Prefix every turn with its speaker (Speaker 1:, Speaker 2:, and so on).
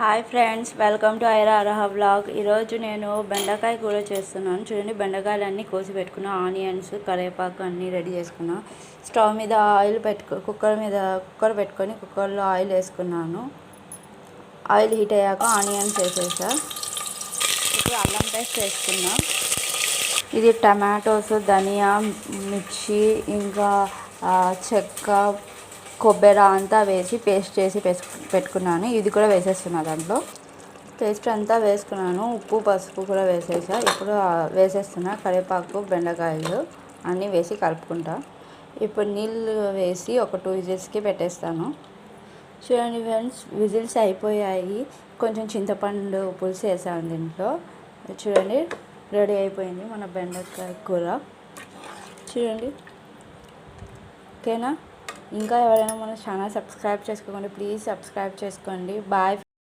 Speaker 1: Hi friends, welcome to Aira Araha vlog. ఈరోజు నేను బెండకాయ కూర చేస్తున్నాను. చూడండి, బెండకాయలు అన్నీ కోసి పెట్టుకున్నా, ఆనియన్స్, కరివేపాకు అన్నీ రెడీ చేసుకున్నా. స్టవ్ మీద ఆయిల్ కుక్కర్ పెట్టుకొని కుక్కర్లో ఆయిల్ వేసుకున్నాను. ఆయిల్ హీట్ అయ్యాక ఆనియన్స్ వేసేసా. ఇప్పుడు అల్లం పేస్ట్ వేసుకున్నా. ఇది టమాటోస్, ధనియా, మిర్చి, ఇంకా చెక్క, కొబ్బరి అంతా వేసి పేస్ట్ చేసి పెట్టుకున్నాను. ఇది కూడా వేసేస్తున్నా. దాంట్లో పేస్ట్ అంతా వేసుకున్నాను. ఉప్పు, పసుపు కూడా వేసేసా. ఇప్పుడు వేసేస్తున్నా. కరివేపాకు, బెండకాయలు అన్నీ వేసి కలుపుకుంటా. ఇప్పుడు నీళ్ళు వేసి ఒక 2 విజిల్స్కి పెట్టేస్తాను. చూడండి ఫ్రెండ్స్, విజిల్స్ అయిపోయాయి. కొంచెం చింతపండు పులుసు వేసాను దీంట్లో. చూడండి, రెడీ అయిపోయింది మన బెండకాయ కూర. చూడండి, ఓకేనా? ఇంకా ఎవరైనా మన ఛానల్ సబ్స్క్రైబ్ చేసుకోండి, ప్లీజ్ సబ్స్క్రైబ్ చేసుకోండి. బాయ్.